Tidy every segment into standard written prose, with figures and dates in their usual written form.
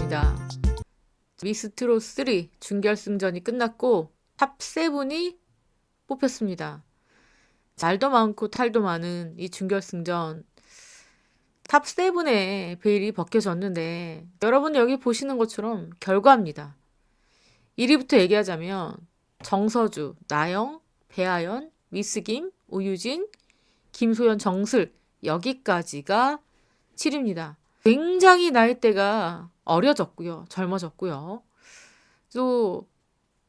있습니다. 미스트롯 3 준결승전이 끝났고 탑 7이 뽑혔습니다. 잘도 많고 탈도 많은 이 준결승전 탑 7의 베일이 벗겨졌는데 여러분 여기 보시는 것처럼 결과입니다. 1위부터 얘기하자면 정서주, 나영, 배아연, 미스김, 오유진, 김소연, 정슬 여기까지가 7위입니다. 굉장히 나이대가 어려졌고요. 젊어졌고요. 또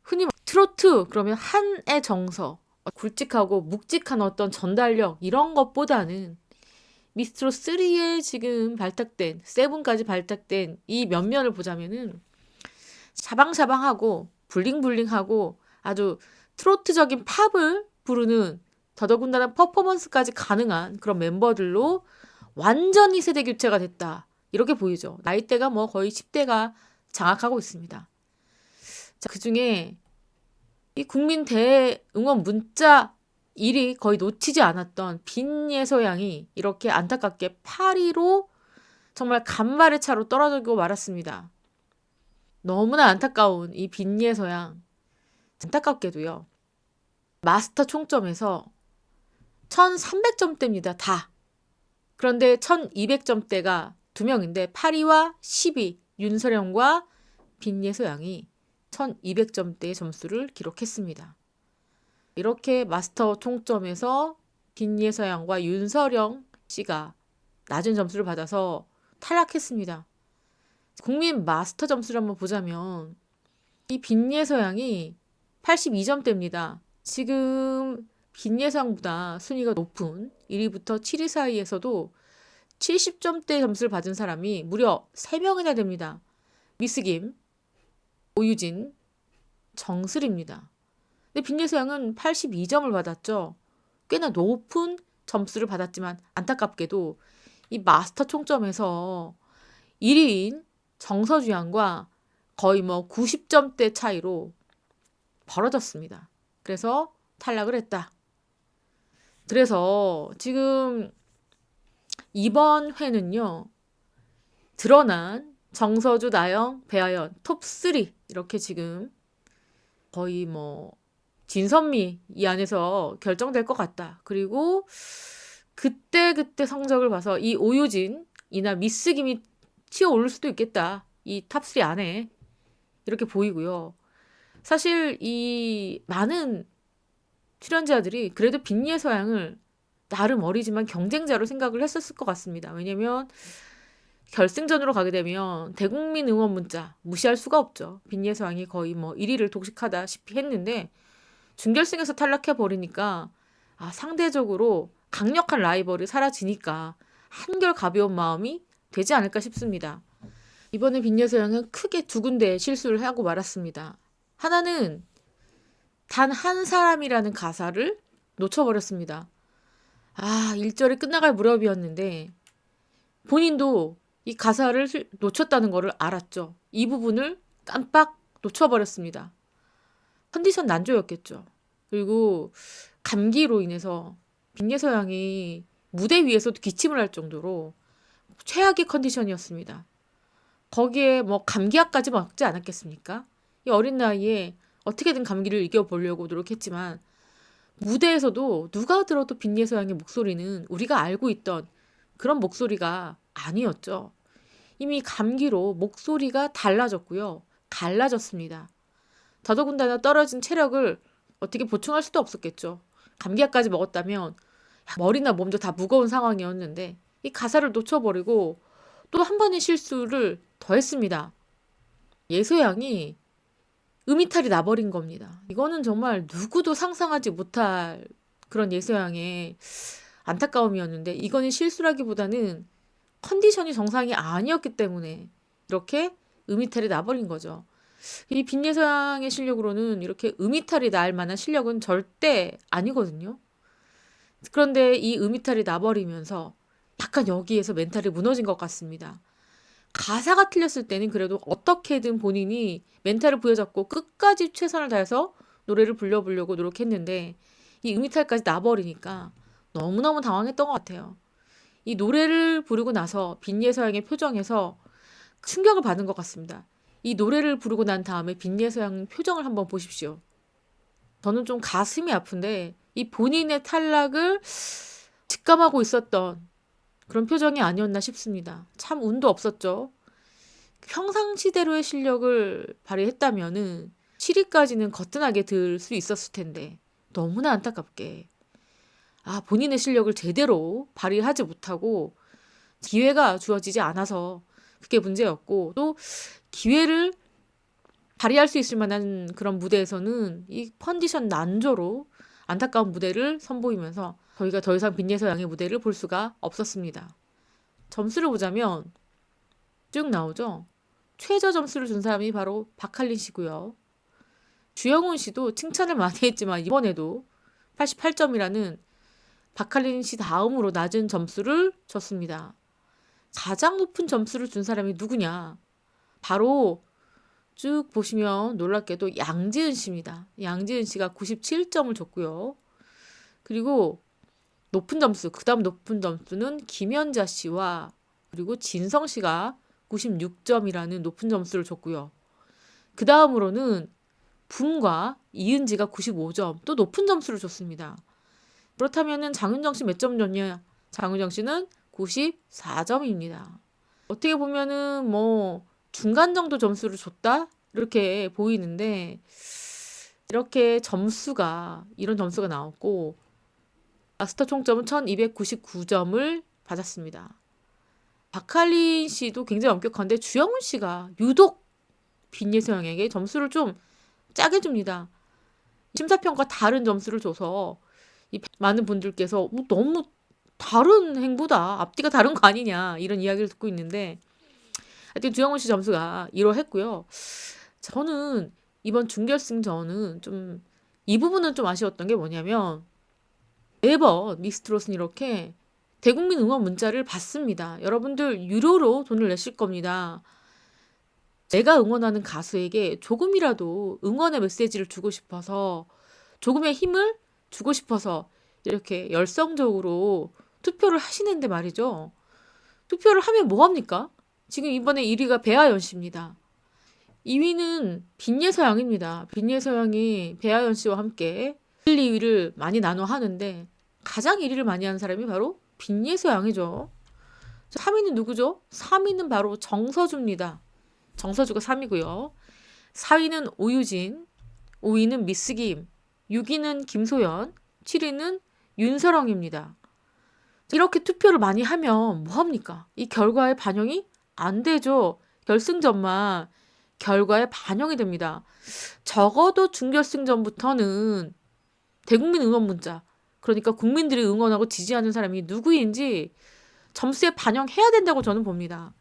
흔히 트로트 그러면 한의 정서, 굵직하고 묵직한 어떤 전달력 이런 것보다는 미스트롯 3에 지금 발탁된 7까지 발탁된 이 면면을 보자면은 샤방샤방하고 블링블링하고 아주 트로트적인 팝을 부르는 더더군다나 퍼포먼스까지 가능한 그런 멤버들로 완전히 세대 교체가 됐다. 이렇게 보이죠. 나이대가 뭐 거의 10대가 장악하고 있습니다. 자, 그중에 이 국민 대응원 문자 1위 거의 놓치지 않았던 빈예서양이 이렇게 안타깝게 8위로 정말 간발의 차로 떨어지고 말았습니다. 너무나 안타까운 이 빈예서양. 안타깝게도요. 마스터 총점에서 1300점대입니다. 다. 그런데 1200점대가 2명인데 8위와 10위 윤서령과 빈예서양이 1200점대의 점수를 기록했습니다. 이렇게 마스터 총점에서 빈예서양과 윤서령 씨가 낮은 점수를 받아서 탈락했습니다. 국민 마스터 점수를 한번 보자면 이 빈예서양이 82점대입니다. 지금 빈예서양보다 순위가 높은 1위부터 7위 사이에서도 70점대 점수를 받은 사람이 무려 3명이나 됩니다. 미스김, 오유진, 정슬입니다. 근데 빈예서양은 82점을 받았죠. 꽤나 높은 점수를 받았지만 안타깝게도 이 마스터 총점에서 1위인 정서주 양과 거의 뭐 90점대 차이로 벌어졌습니다. 그래서 탈락을 했다. 그래서 지금 이번 회는요. 드러난 정서주, 나영, 배아연 톱 3 이렇게 지금 거의 뭐 진선미 이 안에서 결정될 것 같다. 그리고 그때 성적을 봐서 이 오유진이나 미스김이 치어 오를 수도 있겠다. 이 탑 3 안에 이렇게 보이고요. 사실 이 많은 출연자들이 그래도 빈예서양을 나름 어리지만 경쟁자로 생각을 했었을 것 같습니다. 왜냐면 결승전으로 가게 되면 대국민 응원 문자 무시할 수가 없죠. 빈예서양이 거의 뭐 1위를 독식하다시피 했는데 준결승에서 탈락해 버리니까 상대적으로 강력한 라이벌이 사라지니까 한결 가벼운 마음이 되지 않을까 싶습니다. 이번에 빈예서양은 크게 두 군데 실수를 하고 말았습니다. 하나는 단 한 사람이라는 가사를 놓쳐버렸습니다. 1절이 끝나갈 무렵이었는데 본인도 이 가사를 놓쳤다는 것을 알았죠. 이 부분을 깜빡 놓쳐버렸습니다. 컨디션 난조였겠죠. 그리고 감기로 인해서 빈예서양이 무대 위에서도 기침을 할 정도로 최악의 컨디션이었습니다. 거기에 뭐 감기약까지 먹지 않았겠습니까? 이 어린 나이에 어떻게든 감기를 이겨보려고 노력했지만 무대에서도 누가 들어도 빈예서양의 목소리는 우리가 알고 있던 그런 목소리가 아니었죠. 이미 감기로 목소리가 달라졌고요. 갈라졌습니다. 더더군다나 떨어진 체력을 어떻게 보충할 수도 없었겠죠. 감기약까지 먹었다면 머리나 몸도 다 무거운 상황이었는데 이 가사를 놓쳐버리고 또 한 번의 실수를 더 했습니다. 예서양이 음이탈이 나버린 겁니다. 이거는 정말 누구도 상상하지 못할 그런 예서양의 안타까움이었는데 이거는 실수라기보다는 컨디션이 정상이 아니었기 때문에 이렇게 음이탈이 나버린 거죠. 이 빈예서양의 실력으로는 이렇게 음이탈이 날 만한 실력은 절대 아니거든요. 그런데 이 음이탈이 나버리면서 약간 여기에서 멘탈이 무너진 것 같습니다. 가사가 틀렸을 때는 그래도 어떻게든 본인이 멘탈을 부여잡고 끝까지 최선을 다해서 노래를 불러보려고 노력했는데 이 음이탈까지 나버리니까 너무너무 당황했던 것 같아요. 이 노래를 부르고 나서 빈예서양의 표정에서 충격을 받은 것 같습니다. 이 노래를 부르고 난 다음에 빈예서양 표정을 한번 보십시오. 저는 좀 가슴이 아픈데 이 본인의 탈락을 직감하고 있었던 그런 표정이 아니었나 싶습니다. 참 운도 없었죠. 평상시대로의 실력을 발휘했다면은 7위까지는 거뜬하게 들 수 있었을 텐데 너무나 안타깝게 본인의 실력을 제대로 발휘하지 못하고 기회가 주어지지 않아서 그게 문제였고, 또 기회를 발휘할 수 있을 만한 그런 무대에서는 이 컨디션 난조로 안타까운 무대를 선보이면서 저희가 더 이상 빈예서 양의 무대를 볼 수가 없었습니다. 점수를 보자면 쭉 나오죠. 최저 점수를 준 사람이 바로 박할린 씨고요. 주영훈 씨도 칭찬을 많이 했지만 이번에도 88점이라는 박할린 씨 다음으로 낮은 점수를 줬습니다. 가장 높은 점수를 준 사람이 누구냐? 바로 쭉 보시면 놀랍게도 양지은 씨입니다. 양지은 씨가 97점을 줬고요. 그리고 높은 점수, 그 다음 높은 점수는 김연자 씨와 그리고 진성 씨가 96점이라는 높은 점수를 줬고요. 그 다음으로는 붐과 이은지가 95점, 또 높은 점수를 줬습니다. 그렇다면 장윤정 씨 몇 점 줬냐? 장윤정 씨는 94점입니다. 어떻게 보면은 뭐 중간 정도 점수를 줬다? 이렇게 보이는데 이렇게 이런 점수가 나왔고 마스터 총점은 1299점을 받았습니다. 박할린 씨도 굉장히 엄격한데 주영훈 씨가 유독 빈예서양에게 점수를 좀 짜게 줍니다. 심사평가 다른 점수를 줘서 많은 분들께서 너무 다른 행보다 앞뒤가 다른 거 아니냐 이런 이야기를 듣고 있는데 하여튼 주영훈 씨 점수가 이러했고요. 저는 이번 준결승전은 좀 이 부분은 좀 아쉬웠던 게 뭐냐면 매번 미스트롯은 이렇게 대국민 응원 문자를 받습니다. 여러분들 유료로 돈을 내실 겁니다. 내가 응원하는 가수에게 조금이라도 응원의 메시지를 주고 싶어서 조금의 힘을 주고 싶어서 이렇게 열성적으로 투표를 하시는데 말이죠. 투표를 하면 뭐합니까? 지금 이번에 1위가 배아연 씨입니다. 2위는 빈예서양입니다. 빈예서양이 배아연 씨와 함께 1, 2위를 많이 나눠 하는데 가장 1위를 많이 하는 사람이 바로 빈예서양이죠. 3위는 누구죠? 3위는 바로 정서주입니다. 정서주가 3위고요. 4위는 오유진, 5위는 미스김, 6위는 김소연, 7위는 윤서렁입니다. 이렇게 투표를 많이 하면 뭐합니까? 이 결과에 반영이 안 되죠. 결승전만 결과에 반영이 됩니다. 적어도 준결승전부터는 대국민 응원 문자, 그러니까 국민들이 응원하고 지지하는 사람이 누구인지 점수에 반영해야 된다고 저는 봅니다.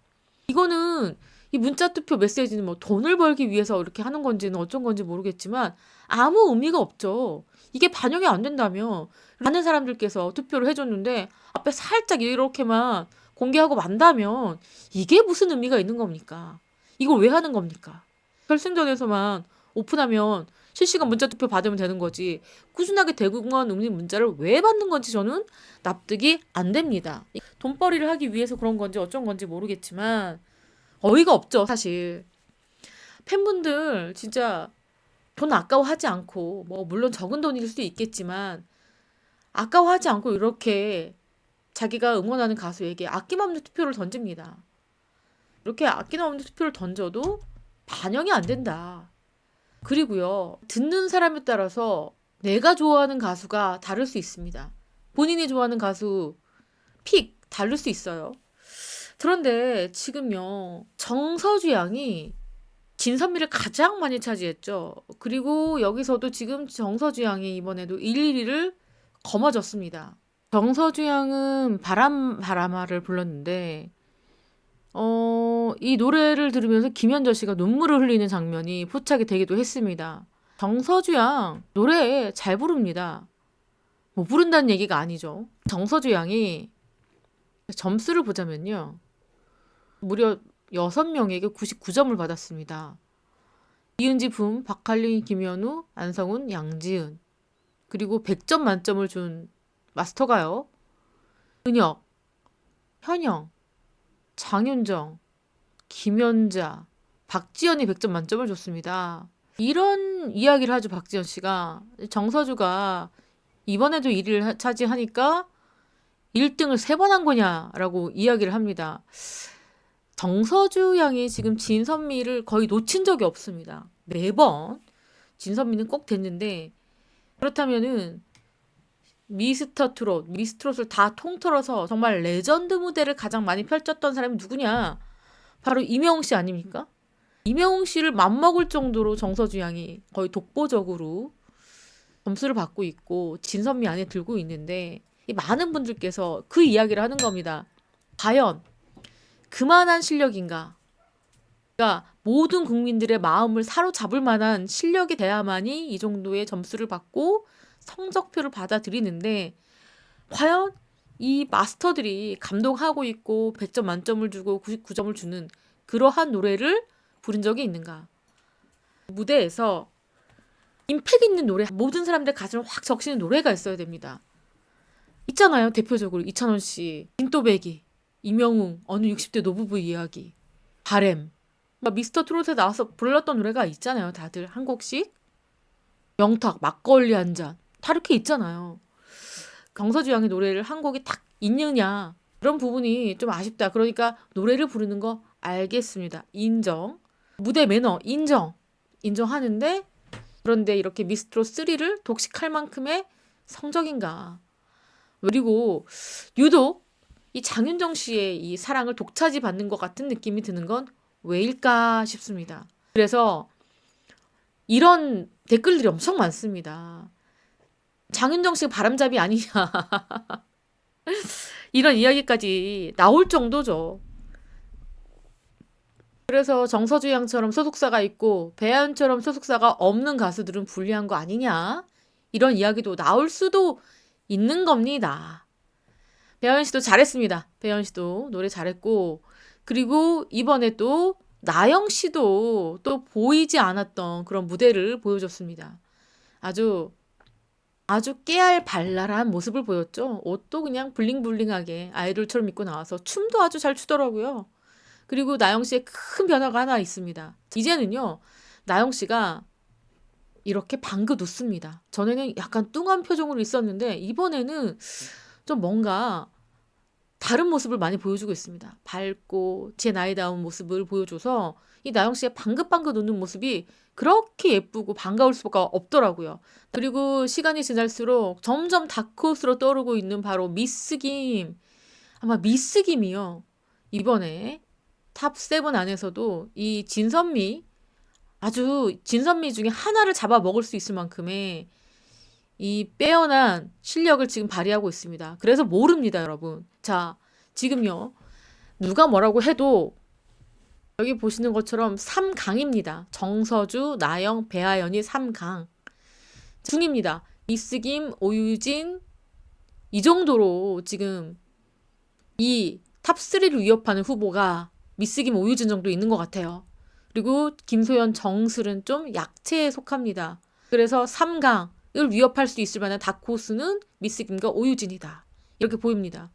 이거는 이 문자 투표 메시지는 뭐 돈을 벌기 위해서 이렇게 하는 건지는 어쩐 건지 모르겠지만 아무 의미가 없죠. 이게 반영이 안 된다면 많은 사람들께서 투표를 해줬는데 앞에 살짝 이렇게만 공개하고 만다면 이게 무슨 의미가 있는 겁니까? 이걸 왜 하는 겁니까? 결승전에서만 오픈하면 실시간 문자 투표 받으면 되는 거지. 꾸준하게 대국민 응원 문자를 왜 받는 건지 저는 납득이 안 됩니다. 돈벌이를 하기 위해서 그런 건지 어쩐 건지 모르겠지만 어이가 없죠, 사실. 팬분들 진짜 돈 아까워하지 않고 뭐 물론 적은 돈일 수도 있겠지만 아까워하지 않고 이렇게 자기가 응원하는 가수에게 아낌없는 투표를 던집니다. 이렇게 아낌없는 투표를 던져도 반영이 안 된다. 그리고요, 듣는 사람에 따라서 내가 좋아하는 가수가 다를 수 있습니다. 본인이 좋아하는 가수 픽 다를 수 있어요. 그런데 지금요, 정서주 양이 진선미를 가장 많이 차지했죠. 그리고 여기서도 지금 정서주 양이 이번에도 1, 2위를 거머쥐었습니다. 정서주 양은 바람아를 불렀는데 이 노래를 들으면서 김연자 씨가 눈물을 흘리는 장면이 포착이 되기도 했습니다. 정서주 양 노래 잘 부릅니다. 뭐 부른다는 얘기가 아니죠. 정서주 양이 점수를 보자면요. 무려 6명에게 99점을 받았습니다. 이은지, 붐, 박할린, 김현우, 안성훈, 양지은. 그리고 100점 만점을 준 마스터가요. 은혁, 현영, 장윤정, 김연자, 박지연이 100점 만점을 줬습니다. 이런 이야기를 하죠, 박지연 씨가. 정서주가 이번에도 1위를 차지하니까 1등을 3번 한 거냐라고 이야기를 합니다. 정서주 양이 지금 진선미를 거의 놓친 적이 없습니다. 매번 진선미는 꼭 됐는데, 그렇다면은 미스터 트롯, 미스트롯을 다 통틀어서 정말 레전드 무대를 가장 많이 펼쳤던 사람이 누구냐? 바로 임영웅 씨 아닙니까? 임영웅 씨를 맞먹을 정도로 정서주 양이 거의 독보적으로 점수를 받고 있고 진선미 안에 들고 있는데, 이 많은 분들께서 그 이야기를 하는 겁니다. 과연 그만한 실력인가? 그러니까 모든 국민들의 마음을 사로잡을 만한 실력이 돼야만이 이 정도의 점수를 받고 성적표를 받아들이는데, 과연 이 마스터들이 감동하고 있고 100점 만점을 주고 99점을 주는 그러한 노래를 부른 적이 있는가? 무대에서 임팩 있는 노래, 모든 사람들의 가슴을 확 적시는 노래가 있어야 됩니다. 있잖아요. 대표적으로 이찬원 씨, 진또배기, 임영웅, 어느 60대 노부부 이야기, 바램, 미스터 트롯에 나와서 불렀던 노래가 있잖아요. 다들 한 곡씩. 명탁, 막걸리 한 잔, 다 이렇게 있잖아요. 정서주 양의 노래를 한 곡이 딱 있느냐, 그런 부분이 좀 아쉽다. 그러니까 노래를 부르는 거 알겠습니다. 인정. 무대 매너 인정하는데, 그런데 이렇게 미스트롯 3를 독식할 만큼의 성적인가? 그리고 유독 이 장윤정 씨의 이 사랑을 독차지 받는 것 같은 느낌이 드는 건 왜일까 싶습니다. 그래서 이런 댓글들이 엄청 많습니다. 장윤정 씨가 바람잡이 아니냐. 이런 이야기까지 나올 정도죠. 그래서 정서주 양처럼 소속사가 있고 배아연처럼 소속사가 없는 가수들은 불리한 거 아니냐. 이런 이야기도 나올 수도 있는 겁니다. 배아연 씨도 잘했습니다. 배아연 씨도 노래 잘했고, 그리고 이번에 또 나영 씨도 또 보이지 않았던 그런 무대를 보여줬습니다. 아주 깨알 발랄한 모습을 보였죠. 옷도 그냥 블링블링하게 아이돌처럼 입고 나와서 춤도 아주 잘 추더라고요. 그리고 나영 씨의 큰 변화가 하나 있습니다. 이제는요, 나영 씨가 이렇게 방긋 웃습니다. 전에는 약간 뚱한 표정으로 있었는데 이번에는 좀 뭔가 다른 모습을 많이 보여주고 있습니다. 밝고 제 나이다운 모습을 보여줘서 이 나영 씨의 방긋방긋 웃는 모습이 그렇게 예쁘고 반가울 수가 없더라고요. 그리고 시간이 지날수록 점점 다크호스로 떠오르고 있는 바로 미스김. 아마 미스김이요, 이번에 탑7 안에서도 이 진선미, 아주 진선미 중에 하나를 잡아먹을 수 있을 만큼의 이 빼어난 실력을 지금 발휘하고 있습니다. 그래서 모릅니다, 여러분. 자, 지금요, 누가 뭐라고 해도 여기 보시는 것처럼 3강입니다. 정서주, 나영, 배아연이 3강 중입니다. 미스김, 오유진, 이 정도로 지금 이 탑3를 위협하는 후보가 미스김, 오유진 정도 있는 것 같아요. 그리고 김소연, 정슬은 좀 약체에 속합니다. 그래서 3강을 위협할 수 있을 만한 다크호스는 미스김과 오유진이다. 이렇게 보입니다.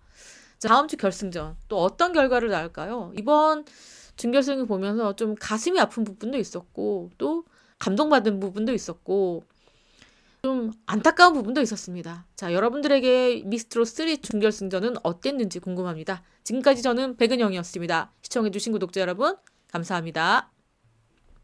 자, 다음 주 결승전 또 어떤 결과를 낳을까요? 이번 준결승을 보면서 좀 가슴이 아픈 부분도 있었고, 또 감동받은 부분도 있었고, 좀 안타까운 부분도 있었습니다. 자, 여러분들에게 미스트롯 3 준결승전은 어땠는지 궁금합니다. 지금까지 저는 백은영이었습니다. 시청해주신 구독자 여러분, 감사합니다.